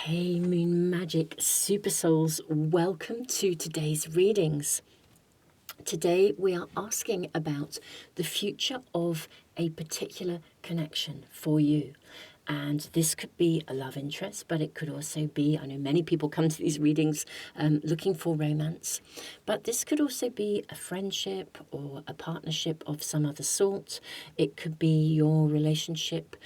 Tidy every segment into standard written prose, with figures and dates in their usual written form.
Hey Moon Magic Super Souls, welcome to today's readings. Today we are asking about the future of a particular connection for you. And this could be a love interest, but it could also be, I know many people come to these readings looking for romance, but this could also be a friendship or a partnership of some other sort. It could be your relationship,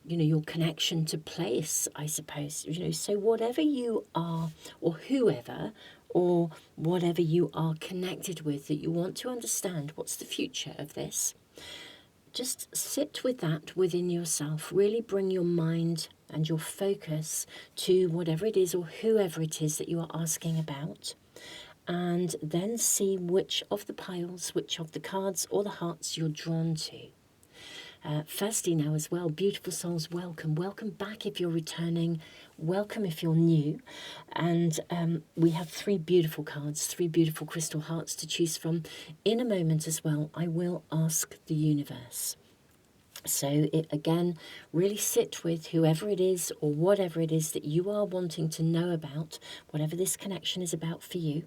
your connection to place, I suppose. So whatever you are, or whoever, or whatever you are connected with that you want to understand, what's the future of this? Just sit with that within yourself. Really bring your mind and your focus to whatever it is or whoever it is that you are asking about. And then see which of the piles, which of the cards or the hearts you're drawn to. Firstly now as well, beautiful souls, welcome. Welcome back if you're returning. Welcome if you're new. And we have three beautiful cards, three beautiful crystal hearts to choose from. In a moment as well, I will ask the universe. So again, really sit with whoever it is or whatever it is that you are wanting to know about, whatever this connection is about for you.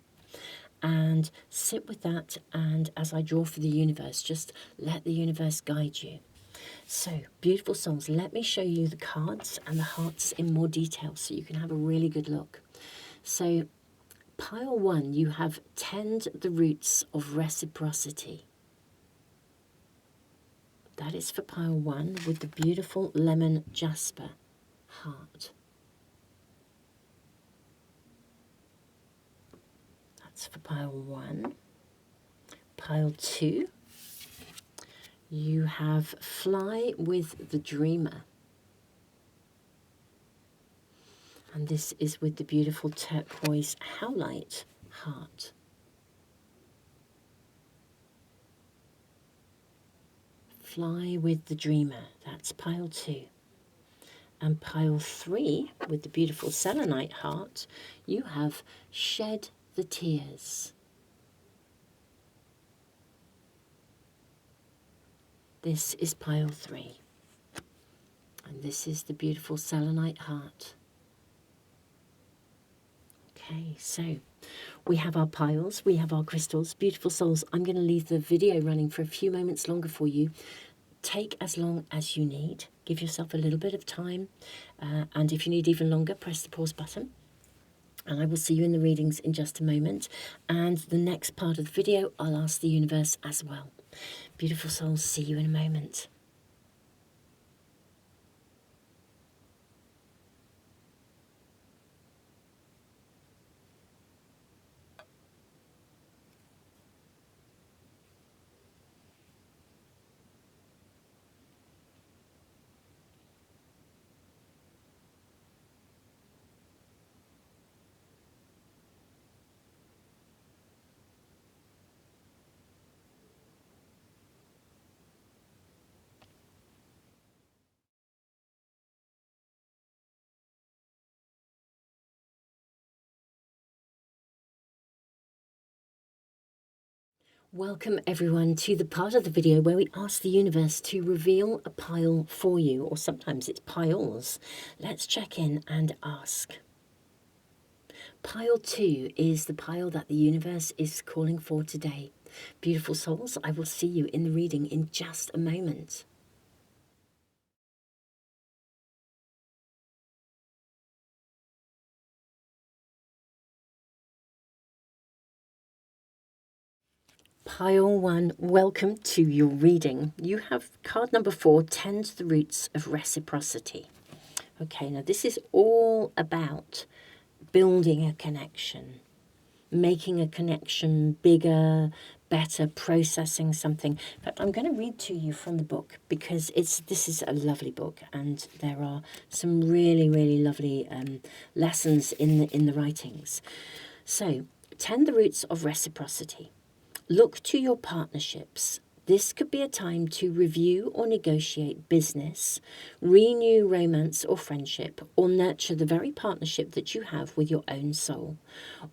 And sit with that, and as I draw for the universe, just let the universe guide you. So, beautiful souls, let me show you the cards and the hearts in more detail so you can have a really good look. So, pile 1, you have tend the roots of reciprocity. That is for pile 1 with the beautiful lemon jasper heart. That's for pile 1. Pile 2. You have fly with the dreamer. And this is with the beautiful turquoise howlite heart. Fly with the dreamer. That's pile 2. And pile 3, with the beautiful selenite heart, you have shed the tears. This is pile 3. And this is the beautiful selenite heart. Okay, so we have our piles, we have our crystals. Beautiful souls, I'm going to leave the video running for a few moments longer for you. Take as long as you need. Give yourself a little bit of time. And if you need even longer, press the pause button. And I will see you in the readings in just a moment. And the next part of the video, I'll ask the universe as well. Beautiful souls, see you in a moment. Welcome everyone to the part of the video where we ask the universe to reveal a pile for you, or sometimes it's piles. Let's check in and ask. Pile 2 is the pile that the universe is calling for today. Beautiful souls, I will see you in the reading in just a moment. Pile 1, welcome to your reading. You have card number 4, tend the roots of reciprocity. Okay, now this is all about building a connection, making a connection bigger, better, processing something. In fact, I'm going to read to you from the book because this is a lovely book, and there are some really, really lovely lessons in the writings. So, tend the roots of reciprocity. Look to your partnerships This could be a time to review or negotiate business, renew romance or friendship, or nurture the very partnership that you have with your own soul.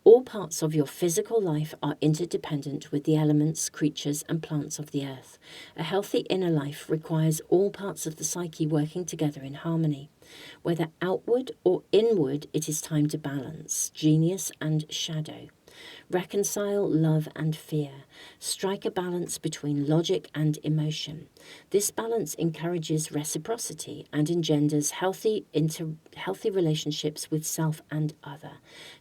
All parts of your physical life are interdependent with the elements, creatures, and plants of the earth. A healthy inner life requires all parts of the psyche working together in harmony. Whether outward or inward, it is time to balance genius and shadow. Reconcile love and fear. Strike a balance between logic and emotion. This balance encourages reciprocity and engenders healthy relationships with self and other.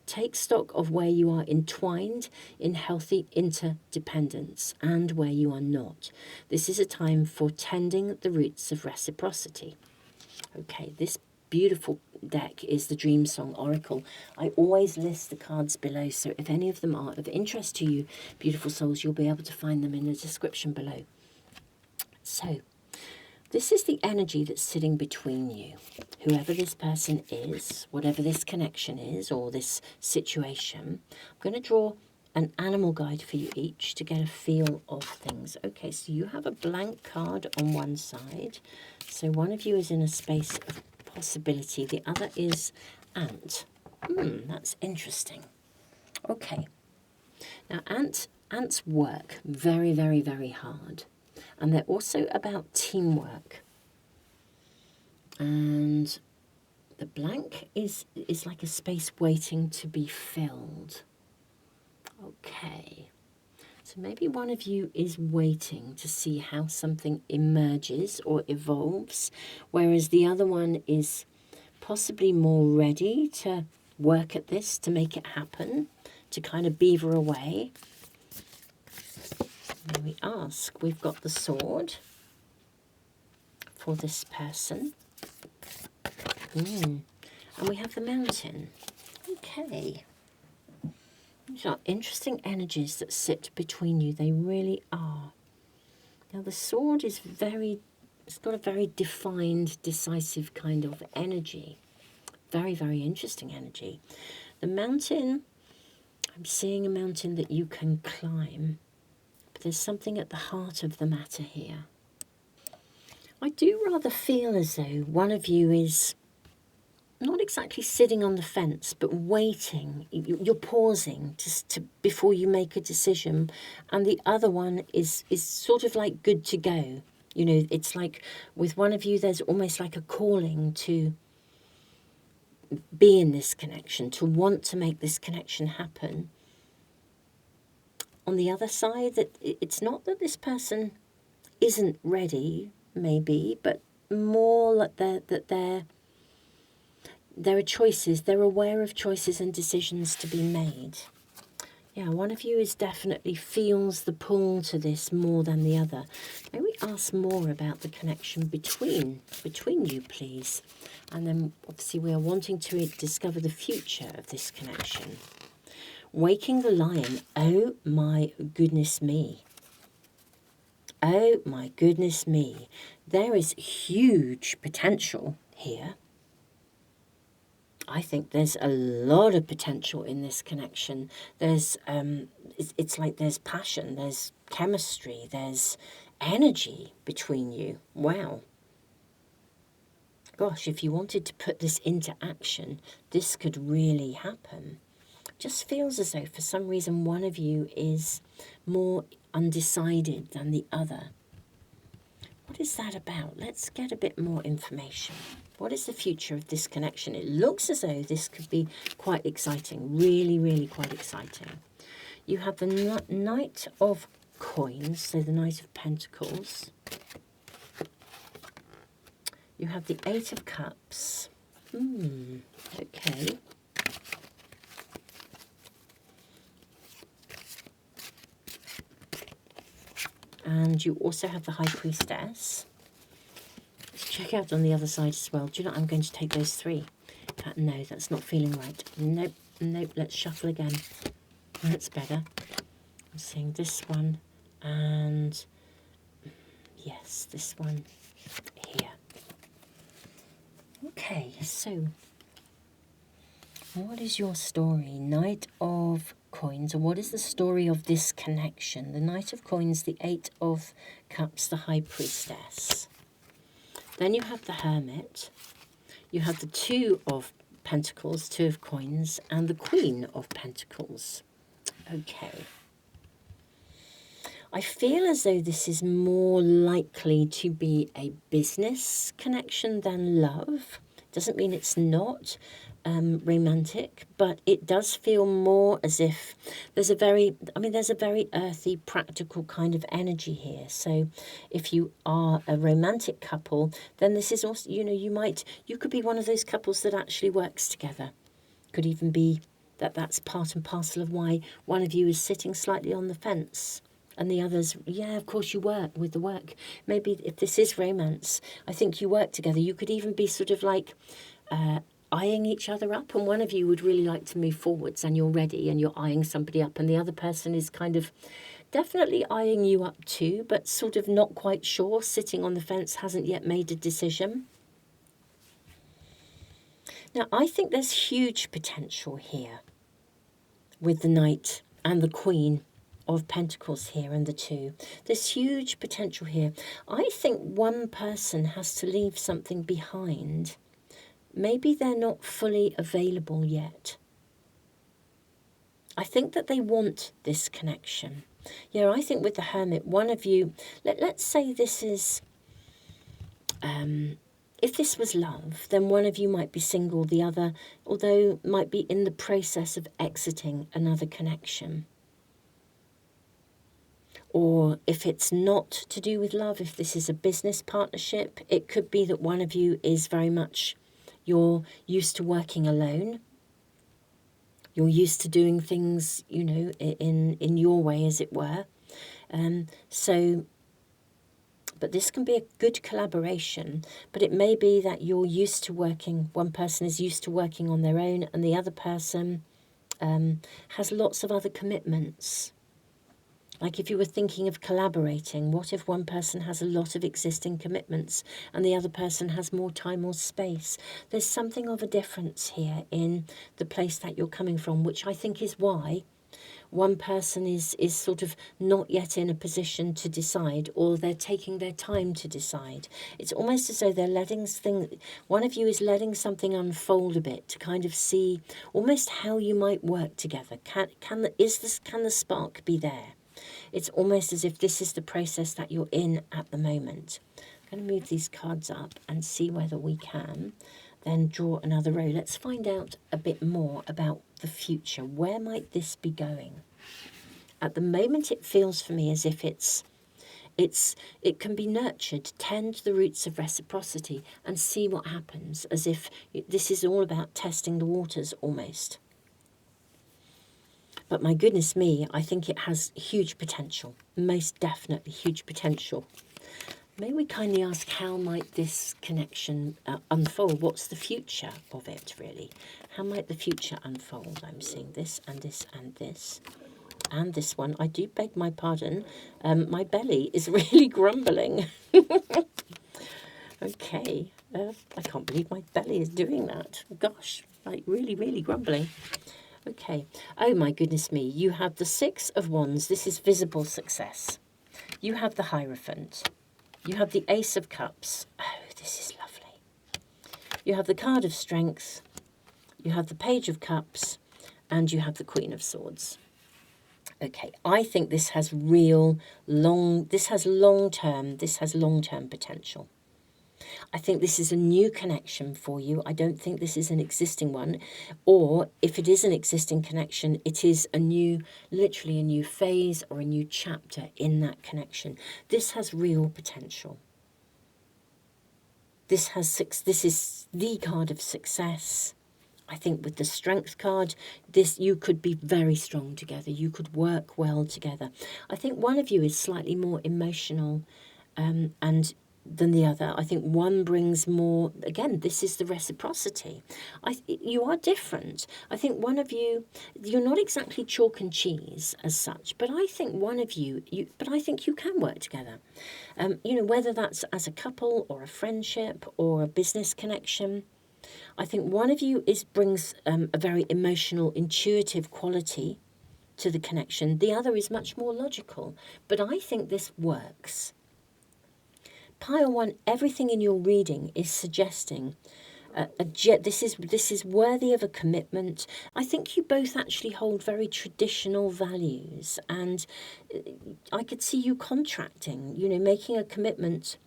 Take stock of where you are entwined in healthy interdependence and where you are not. This is a time for tending the roots of reciprocity. Okay, this beautiful deck is the Dream Song Oracle. I always list the cards below, so if any of them are of interest to you, beautiful souls, you'll be able to find them in the description below. So, this is the energy that's sitting between you. Whoever this person is, whatever this connection is, or this situation, I'm going to draw an animal guide for you each to get a feel of things. Okay, so you have a blank card on one side. So one of you is in a space of possibility. The other is ant. That's interesting. Okay. Now, ants work very, very, very hard. And they're also about teamwork. And the blank is like a space waiting to be filled. Okay. So maybe one of you is waiting to see how something emerges or evolves, whereas the other one is possibly more ready to work at this, to make it happen, to kind of beaver away. May we ask, we've got the sword for this person. And we have the mountain. Okay. These are interesting energies that sit between you. They really are. Now the sword is it's got a very defined, decisive kind of energy. Very, very interesting energy. The mountain, I'm seeing a mountain that you can climb. But there's something at the heart of the matter here. I do rather feel as though one of you is not exactly sitting on the fence, but waiting. You're pausing to before you make a decision, and the other one is sort of like good to go. You know, it's like with one of you, there's almost like a calling to be in this connection, to want to make this connection happen. On the other side, that it's not that this person isn't ready, maybe, but more like there are choices, they're aware of choices and decisions to be made. Yeah, one of you is definitely feels the pull to this more than the other. May we ask more about the connection between you, please? And then, obviously, we are wanting to discover the future of this connection. Waking the lion. Oh, my goodness me. Oh, my goodness me. There is huge potential here. I think there's a lot of potential in this connection. There's, it's like there's passion, there's chemistry, there's energy between you. Wow. Gosh, if you wanted to put this into action, this could really happen. Just feels as though for some reason one of you is more undecided than the other. What is that about? Let's get a bit more information. What is the future of this connection? It looks as though this could be quite exciting, really, really quite exciting. You have the Knight of Coins, so the Knight of Pentacles. You have the Eight of Cups. Okay. And you also have the High Priestess. Let's check out on the other side as well. Do you know, I'm going to take those three. No, that's not feeling right. Nope, nope, let's shuffle again. That's better. I'm seeing this one and yes, this one here. Okay, so what is your story? Knight of Coins, or what is the story of this connection? The Knight of Coins, the Eight of Cups, the High Priestess. Then you have the Hermit. You have the Two of Pentacles, Two of Coins, and the Queen of Pentacles. Okay. I feel as though this is more likely to be a business connection than love. Doesn't mean it's not romantic, but it does feel more as if there's a very earthy, practical kind of energy here. So if you are a romantic couple, then this is also, you could be one of those couples that actually works together. Could even be that's part and parcel of why one of you is sitting slightly on the fence. And the others, yeah, of course you work with the work. Maybe if this is romance, I think you work together. You could even be sort of like eyeing each other up, and one of you would really like to move forwards and you're ready and you're eyeing somebody up, and the other person is kind of definitely eyeing you up too, but sort of not quite sure, sitting on the fence, hasn't yet made a decision. Now, I think there's huge potential here with the Knight and the Queen of Pentacles here and the Two. There's huge potential here. I think one person has to leave something behind. Maybe they're not fully available yet. I think that they want this connection. Yeah, I think with the Hermit, one of you, let's say this is, if this was love, then one of you might be single, the other, although might be in the process of exiting another connection. Or if it's not to do with love, if this is a business partnership, it could be that one of you is very much, you're used to working alone. You're used to doing things, in your way, as it were. But this can be a good collaboration. But it may be that you're used to working, one person is used to working on their own, and the other person has lots of other commitments. Like if you were thinking of collaborating, what if one person has a lot of existing commitments and the other person has more time or space? There's something of a difference here in the place that you're coming from, which I think is why one person is sort of not yet in a position to decide, or they're taking their time to decide. It's almost as though one of you is letting something unfold a bit to kind of see almost how you might work together. Can the spark be there? It's almost as if this is the process that you're in at the moment. I'm going to move these cards up and see whether we can then draw another row. Let's find out a bit more about the future. Where might this be going? At the moment, it feels for me as if it can be nurtured. Tend the roots of reciprocity and see what happens, as if this is all about testing the waters almost. But my goodness me, I think it has huge potential, most definitely huge potential. May we kindly ask, how might this connection unfold? What's the future of it, really? How might the future unfold? I'm seeing this and this and this and this one. I do beg my pardon. My belly is really grumbling. Okay. I can't believe my belly is doing that. Gosh, like really, really grumbling. Okay. Oh, my goodness me. You have the Six of Wands. This is visible success. You have the Hierophant. You have the Ace of Cups. Oh, this is lovely. You have the Card of Strength. You have the Page of Cups. And you have the Queen of Swords. Okay, I think this has long-term potential. I think this is a new connection for you. I don't think this is an existing one. Or if it is an existing connection, it is literally a new phase or a new chapter in that connection. This has real potential. This is the card of success. I think with the Strength card, you could be very strong together. You could work well together. I think one of you is slightly more emotional than the other. I think one brings more. Again, this is the reciprocity. You are different. I think one of you're not exactly chalk and cheese as such, but I think one of you can work together. Whether that's as a couple or a friendship or a business connection. I think one of you brings a very emotional, intuitive quality to the connection. The other is much more logical. But I think this works. Pile 1, everything in your reading is suggesting this is worthy of a commitment. I think you both actually hold very traditional values, and I could see you contracting, making a commitment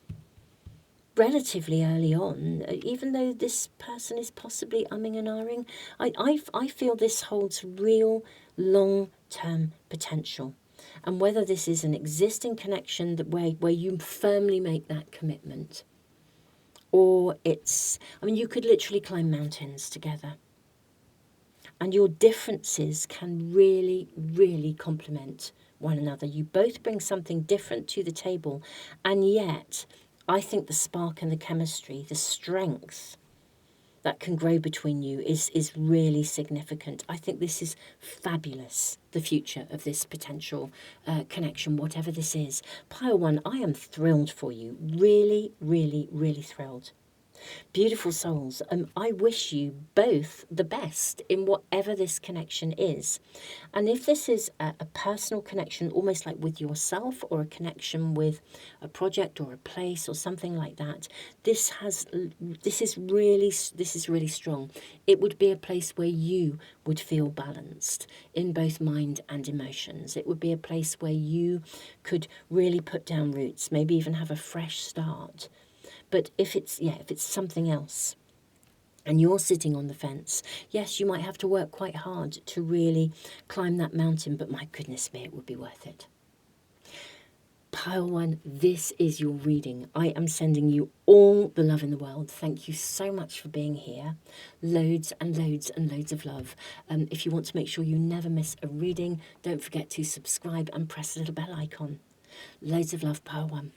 relatively early on, even though this person is possibly umming and ahhing. I feel this holds real long-term potential. And whether this is an existing connection where you firmly make that commitment, or you could literally climb mountains together. And your differences can really, really complement one another. You both bring something different to the table. And yet, I think the spark and the chemistry, the strength that can grow between you is really significant. I think this is fabulous, the future of this potential connection, whatever this is. Pile 1, I am thrilled for you. Really, really, really thrilled. Beautiful souls, I wish you both the best in whatever this connection is. And if this is a personal connection, almost like with yourself, or a connection with a project or a place or something like that, this is really strong. It would be a place where you would feel balanced in both mind and emotions. It would be a place where you could really put down roots, maybe even have a fresh start. But if it's something else and you're sitting on the fence, yes, you might have to work quite hard to really climb that mountain, but my goodness me, it would be worth it. Pile 1, this is your reading. I am sending you all the love in the world. Thank you so much for being here. Loads and loads and loads of love. If you want to make sure you never miss a reading, don't forget to subscribe and press the little bell icon. Loads of love, Pile 1.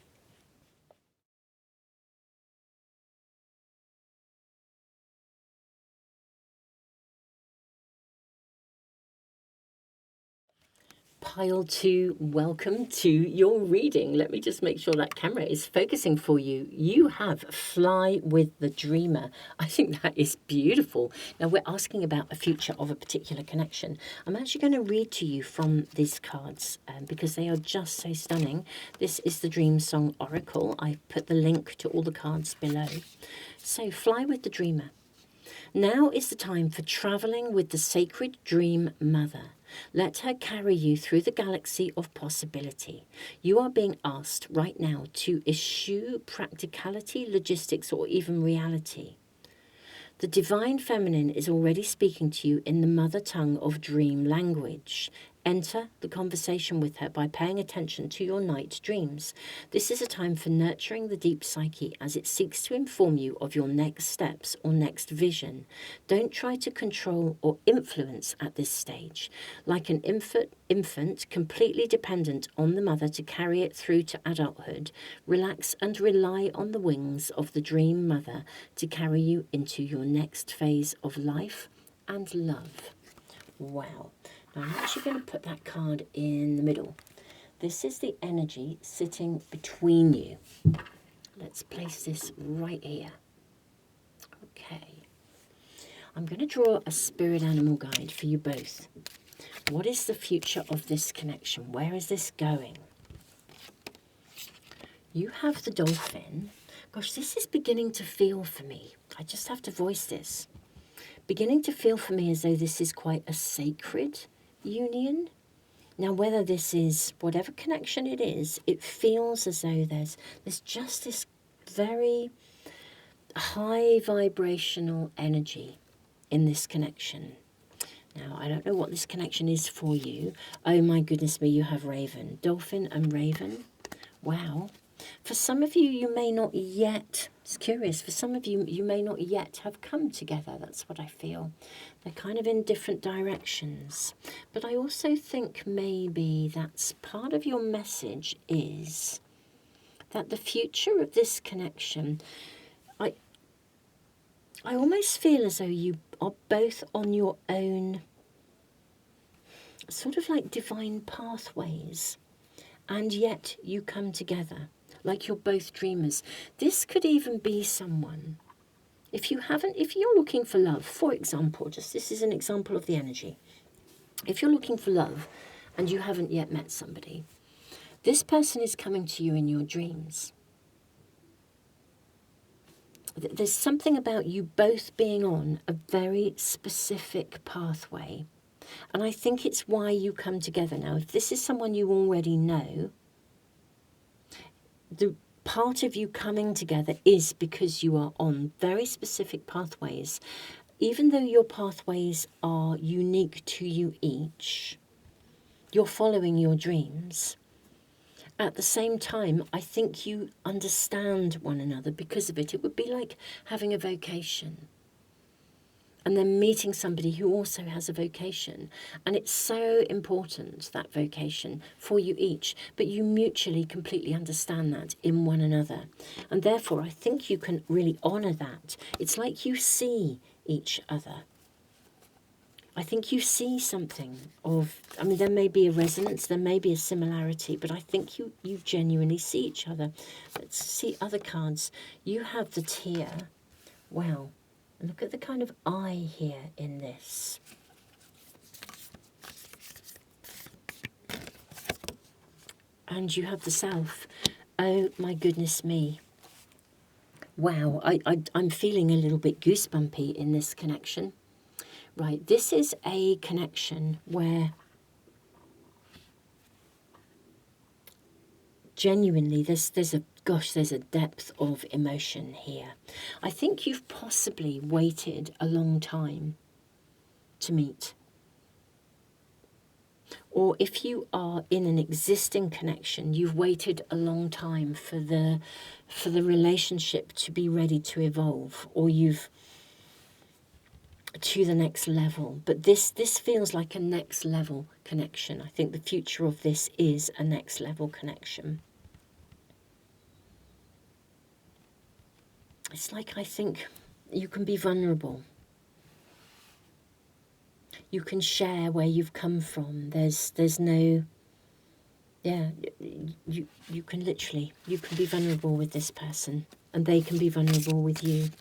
Pile 2, welcome to your reading. Let me just make sure that camera is focusing for you. You have Fly with the Dreamer. I think that is beautiful. Now, we're asking about a future of a particular connection. I'm actually going to read to you from these cards because they are just so stunning. This is the Dream Song Oracle. I put the link to all the cards below. So, Fly with the Dreamer. Now is the time for traveling with the sacred dream mother. Let her carry you through the galaxy of possibility. You are being asked right now to eschew practicality, logistics, or even reality. The divine feminine is already speaking to you in the mother tongue of dream language. Enter the conversation with her by paying attention to your night dreams. This is a time for nurturing the deep psyche as it seeks to inform you of your next steps or next vision. Don't try to control or influence at this stage. Like an infant completely dependent on the mother to carry it through to adulthood, relax and rely on the wings of the dream mother to carry you into your next phase of life and love. Wow. Now I'm actually going to put that card in the middle. This is the energy sitting between you. Let's place this right here. Okay. I'm going to draw a spirit animal guide for you both. What is the future of this connection? Where is this going? You have the dolphin. Gosh, this is beginning to feel for me. I just have to voice this. Beginning to feel for me as though this is quite a sacred union. Now, whether this is whatever connection it is, it feels as though there's just this very high vibrational energy in this connection. Now, I don't know what this connection is for you. Oh my goodness me, you have Raven. Dolphin and Raven. Wow. For some of you, you may not yet, it's curious, for some of you, you may not yet have come together. That's what I feel. They're kind of in different directions. But I also think maybe that's part of your message is that the future of this connection, I almost feel as though you are both on your own sort of like divine pathways, and yet you come together. Like you're both dreamers. This could even be someone, if you're looking for love, for example, just this is an example of the energy. If you're looking for love, and you haven't yet met somebody. This person is coming to you in your dreams. There's something about you both being on a very specific pathway. And I think it's why you come together now. If this is someone you already know, the part of you coming together is because you are on very specific pathways. Even though your pathways are unique to you each, you're following your dreams. At the same time, I think you understand one another because of it. It would be like having a vocation and then meeting somebody who also has a vocation. And it's so important, that vocation, for you each. But you mutually completely understand that in one another. And therefore, I think you can really honour that. It's like you see each other. I think you see something of, I mean, there may be a resonance, there may be a similarity, but I think you genuinely see each other. Let's see other cards. You have the tear. Wow. Look at the kind of eye here in this. And you have the self. Oh, my goodness me. Wow, I'm feeling a little bit goosebumpy in this connection. Right, this is a connection where genuinely there's a depth of emotion here. I think you've possibly waited a long time to meet. Or if you are in an existing connection, you've waited a long time for the relationship to be ready to evolve, or you've to the next level. But this feels like a next level connection. I think the future of this is a next level connection. It's like, I think you can be vulnerable. You can share where you've come from. There's no, yeah, you can be vulnerable with this person, and they can be vulnerable with you.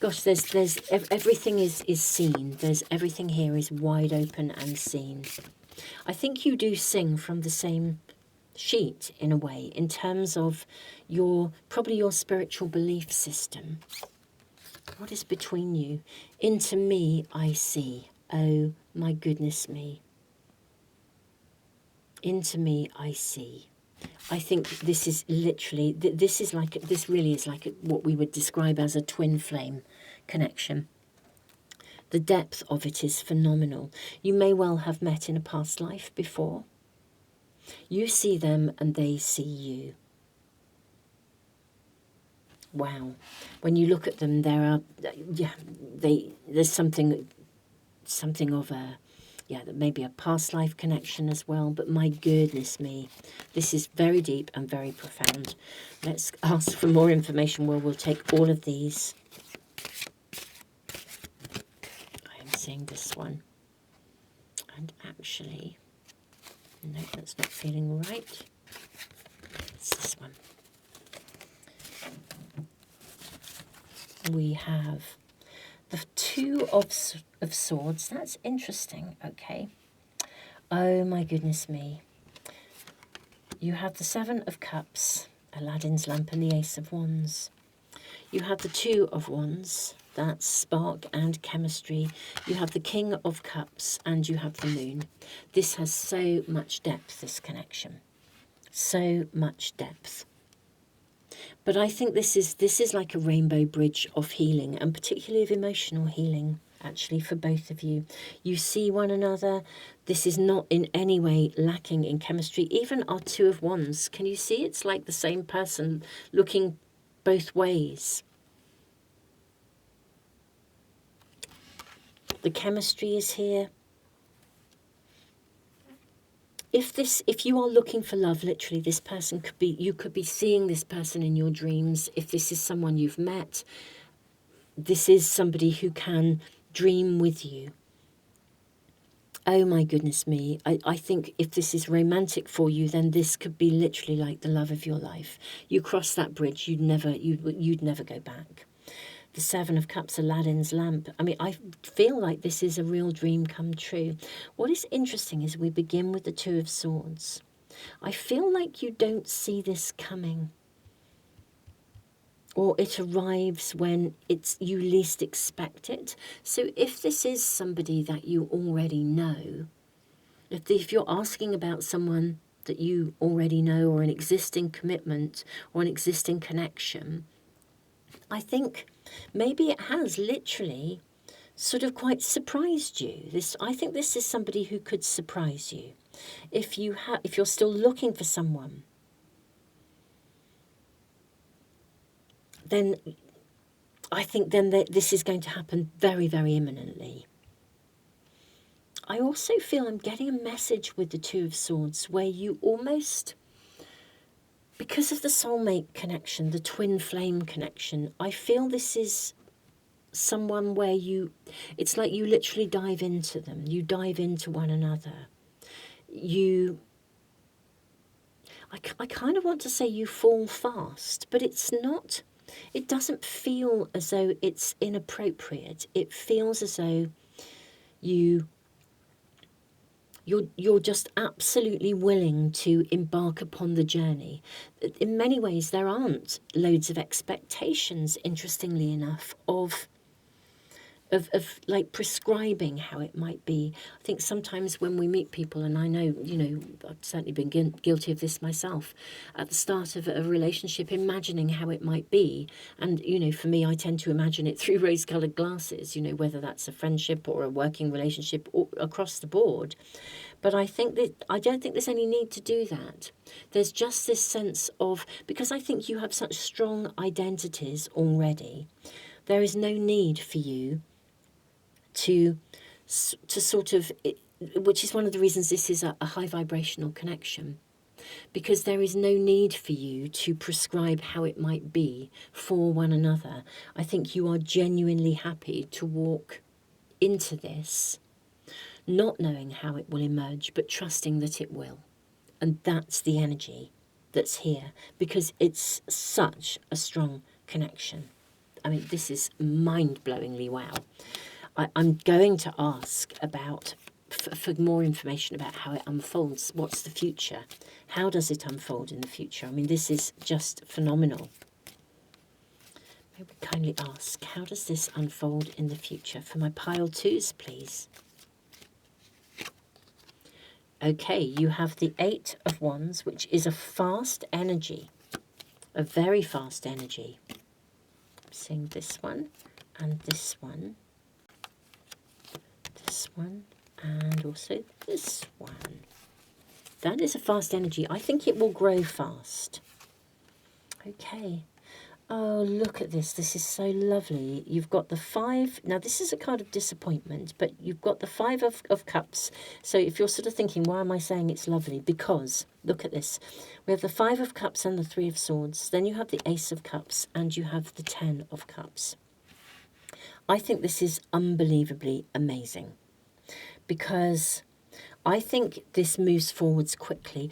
Gosh, there's everything is seen. Everything here is wide open and seen. I think you do sing from the same sheet in a way, in terms of probably your spiritual belief system. What is between you? Into me I see. Oh my goodness me. Into me I see. I think this is literally, this really is like what we would describe as a twin flame connection. The depth of it is phenomenal. You may well have met in a past life before. You see them and they see you. Wow. When you look at them, there's something of a, that may be a past life connection as well, but my goodness me, this is very deep and very profound. Let's ask for more information. Well, we'll take all of these. I am seeing this one. And actually, no, that's not feeling right. It's this one. We have the Two of Swords. That's interesting. Okay. Oh my goodness me. You have the Seven of Cups, Aladdin's lamp, and the Ace of Wands. You have the Two of Wands. That's spark and chemistry. You have the King of Cups, and you have the Moon. This has so much depth, this connection. So much depth. But I think this is like a rainbow bridge of healing, and particularly of emotional healing, actually, for both of you. You see one another. This is not in any way lacking in chemistry. Even our Two of Wands, can you see? It's like the same person looking both ways. The chemistry is here. If you are looking for love, literally, this person you could be seeing this person in your dreams. If this is someone you've met, this is somebody who can dream with you. Oh my goodness me. I think if this is romantic for you, then this could be literally like the love of your life. You cross that bridge, you'd never go back. The Seven of Cups, Aladdin's lamp. I mean, I feel like this is a real dream come true. What is interesting is we begin with the Two of Swords. I feel like you don't see this coming, or it arrives when you least expect it. So if this is somebody that you already know, if you're asking about someone that you already know, or an existing commitment or an existing connection, I think maybe it has literally sort of quite surprised you. I think this is somebody who could surprise you. If you're still looking for someone, then I think this is going to happen very, very imminently. I also feel I'm getting a message with the Two of Swords where you almost, because of the soulmate connection, the twin flame connection, I feel this is someone where it's like you literally dive into them. You dive into one another. I kind of want to say you fall fast, but it's not. It doesn't feel as though it's inappropriate. It feels as though you're just absolutely willing to embark upon the journey. In many ways, there aren't loads of expectations, interestingly enough, of like prescribing how it might be. I think sometimes when we meet people, and I know, I've certainly been guilty of this myself, at the start of a relationship, imagining how it might be. And, for me, I tend to imagine it through rose-coloured glasses, whether that's a friendship or a working relationship or across the board. But I don't think there's any need to do that. There's just this sense of, because I think you have such strong identities already, there is no need for you to sort of, which is one of the reasons this is a high vibrational connection, because there is no need for you to prescribe how it might be for one another. I think you are genuinely happy to walk into this, not knowing how it will emerge, but trusting that it will. And that's the energy that's here, because it's such a strong connection. I mean, this is mind-blowingly wow. I'm going to ask about, for more information about how it unfolds. What's the future? How does it unfold in the future? I mean, this is just phenomenal. Maybe kindly ask, how does this unfold in the future? For my pile twos, please. Okay, you have the Eight of Wands, which is a fast energy, a very fast energy. I'm seeing this one and this one. This one and also this one. That is a fast energy. I think it will grow fast. Okay. Oh, look at this. This is so lovely. You've got the Five. Now, this is a card of disappointment, but you've got the Five of Cups. So if you're sort of thinking, why am I saying it's lovely? Because, look at this. We have the Five of Cups and the Three of Swords. Then you have the Ace of Cups and you have the Ten of Cups. I think this is unbelievably amazing, because I think this moves forwards quickly.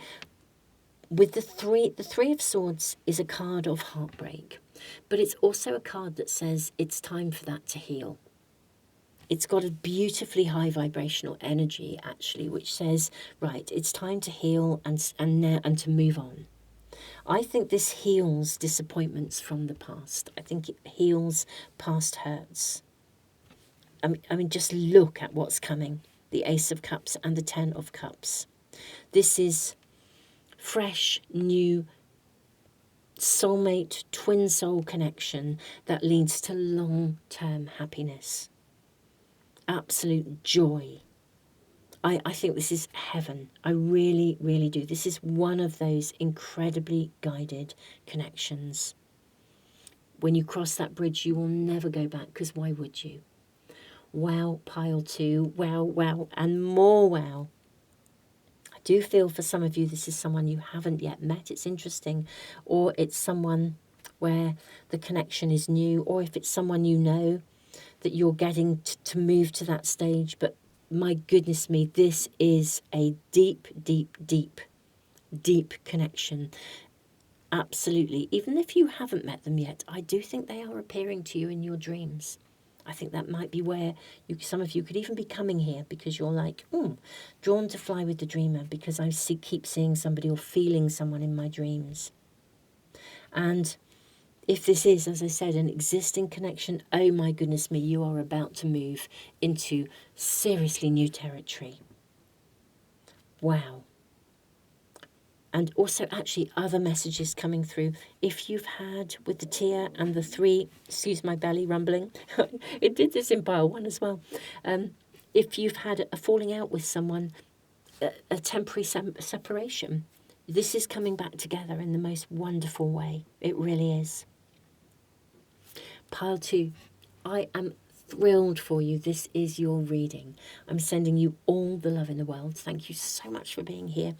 With the Three of Swords is a card of heartbreak, but it's also a card that says it's time for that to heal. It's got a beautifully high vibrational energy, actually, which says, right, it's time to heal and to move on. I think this heals disappointments from the past. I think it heals past hurts. I mean, just look at what's coming. The Ace of Cups and the Ten of Cups. This is fresh, new, soulmate, twin soul connection that leads to long-term happiness. Absolute joy. I think this is heaven. I really, really do. This is one of those incredibly guided connections. When you cross that bridge, you will never go back, because why would you? Wow, pile two. Wow, wow, and more wow. I do feel for some of you this is someone you haven't yet met. It's interesting. Or it's someone where the connection is new. Or if it's someone you know that you're getting to move to that stage. But my goodness me, this is a deep, deep, deep, deep connection. absolutely. Even if you haven't met them yet, I do think they are appearing to you in your dreams. I think that might be where some of you could even be coming here because you're like, drawn to fly with the dreamer because I keep seeing somebody or feeling someone in my dreams. And if this is, as I said, an existing connection, oh my goodness me, you are about to move into seriously new territory. Wow. And also actually other messages coming through. If you've had with the tear and the 3, excuse my belly rumbling, it did this in pile 1 as well. If you've had a falling out with someone, a temporary separation, this is coming back together in the most wonderful way. It really is. Pile 2, I am thrilled for you. This is your reading. I'm sending you all the love in the world. Thank you so much for being here.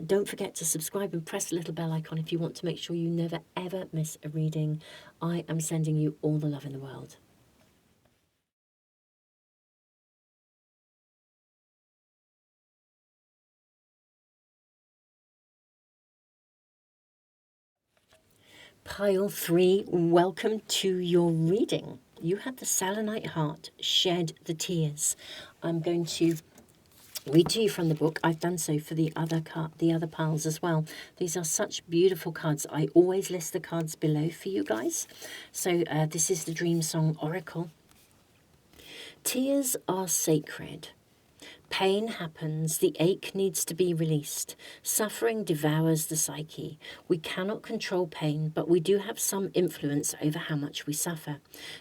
Don't forget to subscribe and press the little bell icon if you want to make sure you never ever miss a reading. I am sending you all the love in the world. Pile 3, welcome to your reading. You had the selenite heart, shed the tears. I'm going to read to you from the book. I've done so for the other piles as well. These are such beautiful cards. I always list the cards below for you guys. So this is the Dream Song Oracle. Tears are sacred. Pain happens, the ache needs to be released. Suffering devours the psyche. We cannot control pain, but we do have some influence over how much we suffer.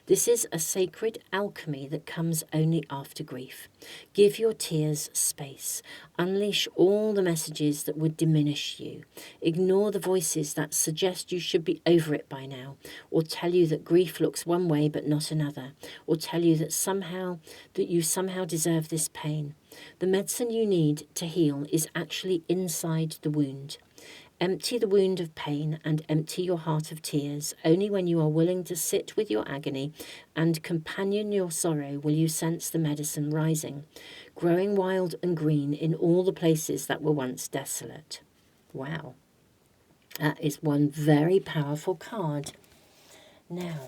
This is a sacred alchemy that comes only after grief. Give your tears space. Unleash all the messages that would diminish you. Ignore the voices that suggest you should be over it by now, or tell you that grief looks one way but not another, or tell you that you somehow deserve this pain. The medicine you need to heal is actually inside the wound. Empty the wound of pain and empty your heart of tears. Only when you are willing to sit with your agony and companion your sorrow will you sense the medicine rising, growing wild and green in all the places that were once desolate. Wow. That is one very powerful card. Now,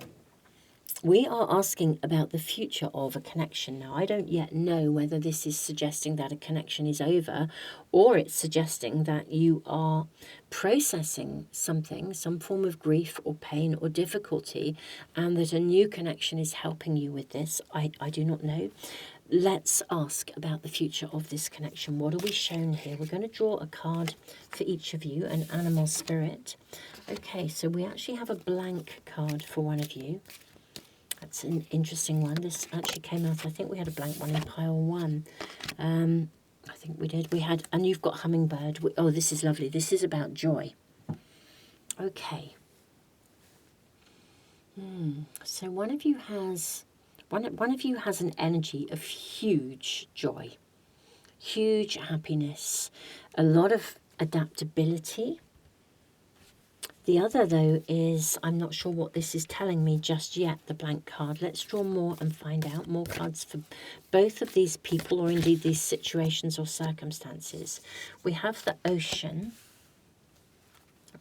we are asking about the future of a connection. Now, I don't yet know whether this is suggesting that a connection is over or it's suggesting that you are processing something, some form of grief or pain or difficulty, and that a new connection is helping you with this. I do not know. Let's ask about the future of this connection. What are we shown here? We're going to draw a card for each of you, an animal spirit. Okay, so we actually have a blank card for one of you. That's an interesting one. This actually came out, I think we had a blank one in pile 1. I think we did. We had, and you've got hummingbird. Oh, this is lovely. This is about joy. Okay. So one of you has an energy of huge joy, huge happiness, a lot of adaptability. The other, though, is I'm not sure what this is telling me just yet, the blank card. Let's draw more and find out more cards for both of these people, or indeed these situations or circumstances. We have the ocean.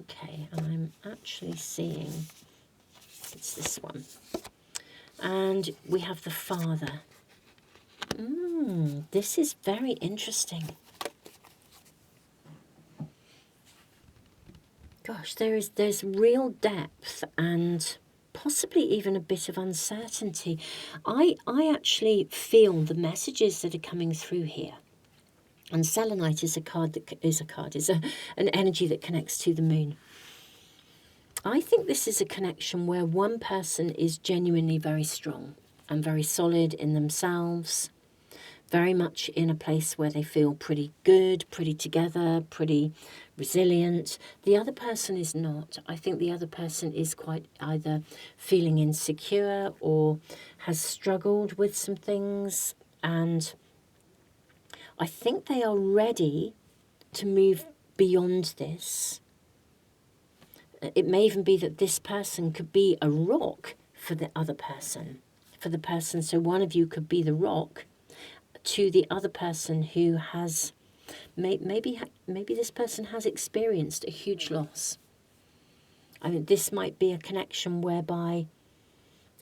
Okay, and I'm actually seeing it's this one. And we have the father. This is very interesting. Gosh, there's real depth and possibly even a bit of uncertainty. I actually feel the messages that are coming through here. And selenite is an energy that connects to the moon. I think this is a connection where one person is genuinely very strong and very solid in themselves, very much in a place where they feel pretty good, pretty together, pretty resilient. The other person is not. I think the other person is quite either feeling insecure or has struggled with some things, and I think they are ready to move beyond this. It may even be that this person could be a rock for the other person, so one of you could be the rock to the other person who has, maybe this person has experienced a huge loss. I mean, this might be a connection whereby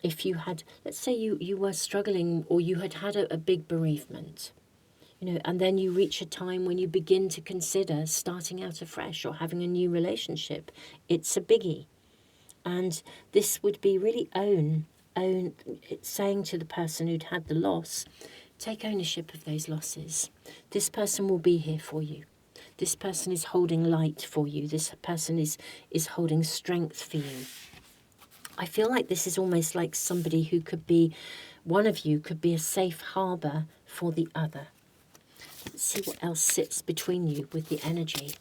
if you had, let's say you were struggling, or you had had a big bereavement, and then you reach a time when you begin to consider starting out afresh or having a new relationship. It's a biggie. And this would be really saying to the person who'd had the loss, take ownership of those losses. This person will be here for you. This person is holding light for you. This person is holding strength for you. I feel like this is almost like somebody who could be, one of you could be a safe harbour for the other. Let's see what else sits between you with the energy.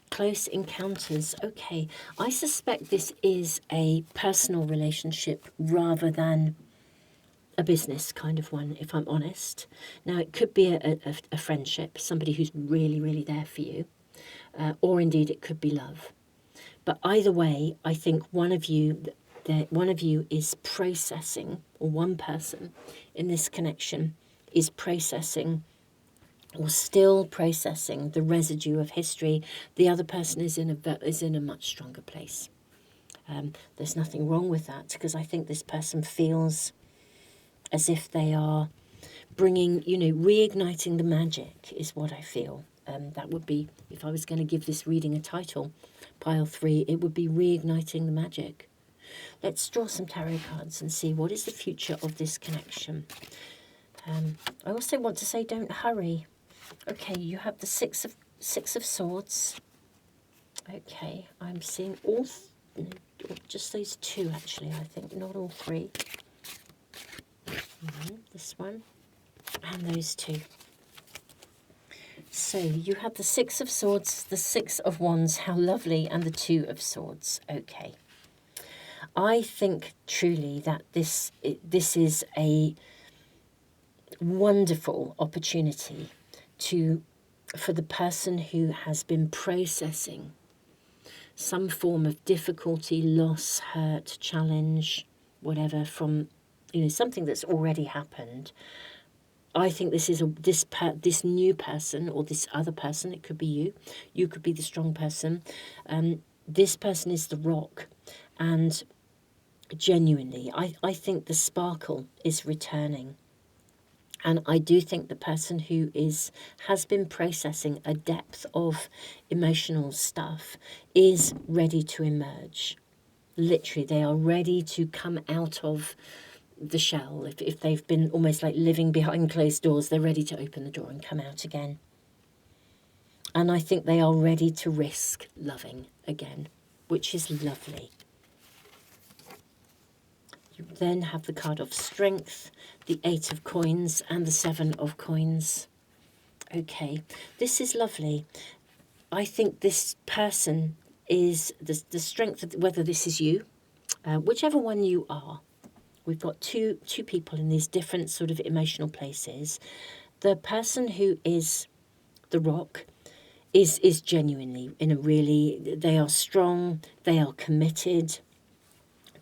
Close encounters. Okay, I suspect this is a personal relationship rather than a business kind of one, if I'm honest. Now, it could be a friendship, somebody who's really, really there for you, or indeed it could be love. But either way, I think one of you is processing, or one person in this connection is processing, or still processing, the residue of history. The other person is in a much stronger place. There's nothing wrong with that, because I think this person feels as if they are bringing, reigniting the magic is what I feel. That would be, if I was going to give this reading a title, pile 3, it would be Reigniting the Magic. Let's draw some tarot cards and see what is the future of this connection. I also want to say don't hurry. Okay, you have the Six of Swords. Okay, I'm seeing just those 2 actually, I think, not all 3. This one and those 2. So you have the 6 of Swords, the 6 of Wands, how lovely, and the 2 of Swords. Okay. I think truly that this is a wonderful opportunity for the person who has been processing some form of difficulty, loss, hurt, challenge, whatever, from something that's already happened. I think this is this new person, or this other person. It could be you. You could be the strong person. This person is the rock, and genuinely, I think the sparkle is returning. And I do think the person who has been processing a depth of emotional stuff is ready to emerge. Literally, they are ready to come out of the shell. If they've been almost like living behind closed doors, they're ready to open the door and come out again. And I think they are ready to risk loving again, which is lovely. You then have the card of Strength, the 8 of Coins, and the 7 of Coins. Okay, this is lovely. I think this person is the strength of, whether this is you, whichever one you are. We've got two people in these different sort of emotional places. The person who is the rock is genuinely they are strong, they are committed,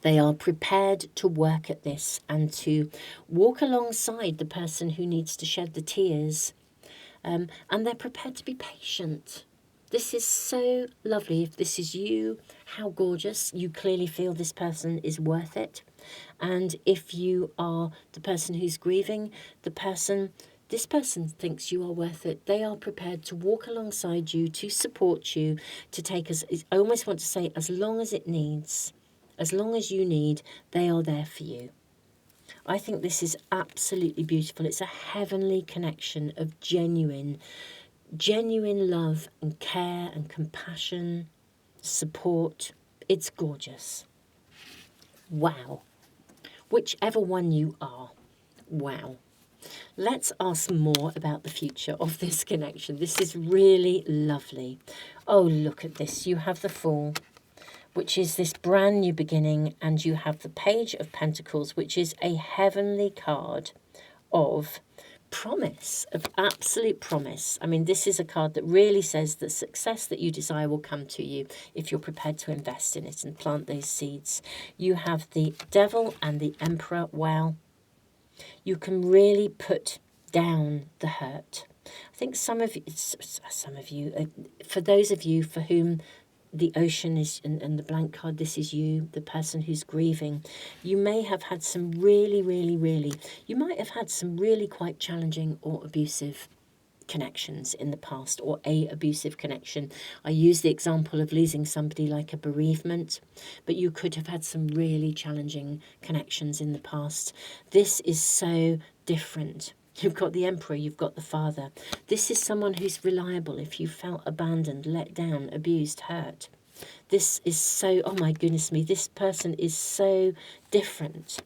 they are prepared to work at this and to walk alongside the person who needs to shed the tears. And they're prepared to be patient. This is so lovely. If this is you, how gorgeous. You clearly feel this person is worth it. And if you are the person who's grieving, this person thinks you are worth it. They are prepared to walk alongside you, to support you, to take us, I almost want to say, as long as it needs, as long as you need, they are there for you. I think this is absolutely beautiful. It's a heavenly connection of genuine love and care and compassion, support. It's gorgeous. Wow. Whichever one you are, wow. Let's ask more about the future of this connection. This is really lovely. Oh, look at this. You have the Fool, which is this brand new beginning, and you have the Page of Pentacles, which is a heavenly card of promise, of absolute promise. I mean, this is a card that really says the success that you desire will come to you if you're prepared to invest in it and plant those seeds. You have the Devil and the Emperor. Wow. You can really put down the hurt. I think some of you, for those of you for whom the ocean is, and the blank card, this is you, the person who's grieving. You may have had some you might have had some really quite challenging or abusive connections in the past, or a abusive connection. I use the example of losing somebody like a bereavement, but you could have had some really challenging connections in the past. This is so different. You've got the Emperor, you've got the Father. This is someone who's reliable if you felt abandoned, let down, abused, hurt. This is so, oh my goodness me, this person is so different.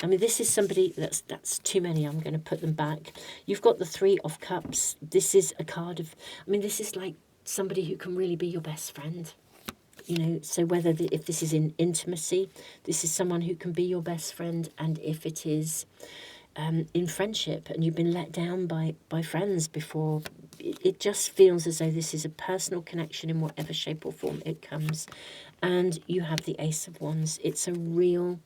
I mean, this is somebody, that's too many, I'm going to put them back. You've got the Three of Cups. This is a card of, I mean, this is like somebody who can really be your best friend. You know, so if this is in intimacy, this is someone who can be your best friend. And if it is in friendship and you've been let down by friends before, it just feels as though this is a personal connection in whatever shape or form it comes. And you have the Ace of Wands. It's a real,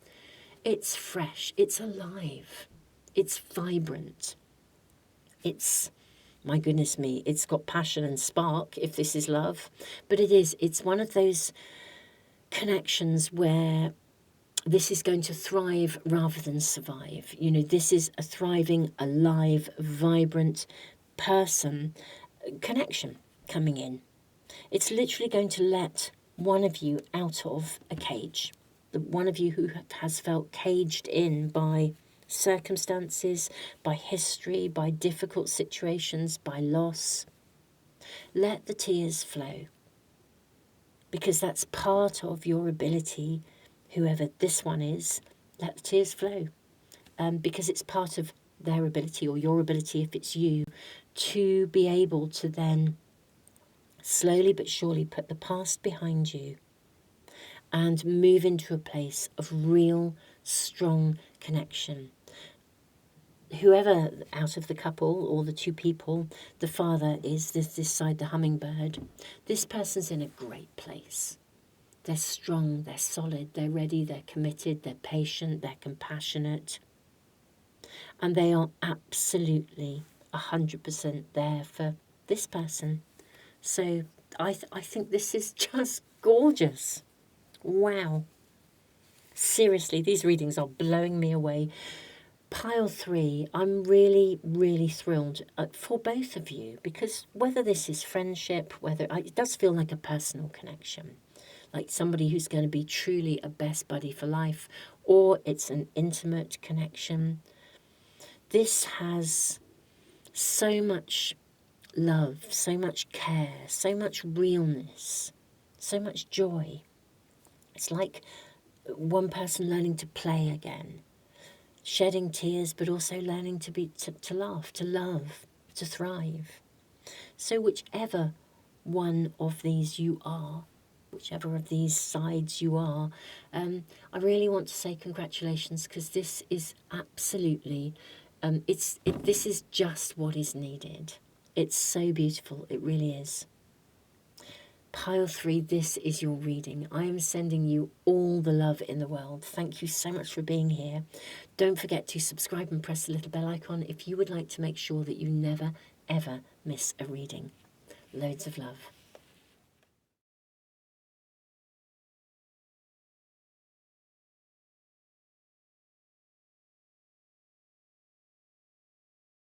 it's fresh, it's alive, it's vibrant, it's, my goodness me, it's got passion and spark if this is love. But it's one of those connections where this is going to thrive rather than survive. You know, this is a thriving, alive, vibrant person connection coming in. It's literally going to let one of you out of a cage. The one of you who has felt caged in by circumstances, by history, by difficult situations, by loss. Let the tears flow, because that's part of your ability, whoever this one is. Let the tears flow, because it's part of their ability, or your ability if it's you, to be able to then slowly but surely put the past behind you and move into a place of real, strong connection. Whoever out of the couple or the two people, the father is this side, the hummingbird. This person's in a great place. They're strong, they're solid, they're ready, they're committed, they're patient, they're compassionate. And they are absolutely 100% there for this person. So I think this is just gorgeous. Wow. Seriously, these readings are blowing me away. Pile 3, I'm really, really thrilled for both of you, because whether this is friendship, it does feel like a personal connection, like somebody who's going to be truly a best buddy for life, or it's an intimate connection. This has so much love, so much care, so much realness, so much joy. It's like one person learning to play again, shedding tears, but also learning to laugh, to love, to thrive. So whichever one of these you are, whichever of these sides you are, I really want to say congratulations, because this is absolutely, this is just what is needed. It's so beautiful, it really is. Pile 3, this is your reading. I am sending you all the love in the world. Thank you so much for being here. Don't forget to subscribe and press the little bell icon if you would like to make sure that you never, ever miss a reading. Loads of love.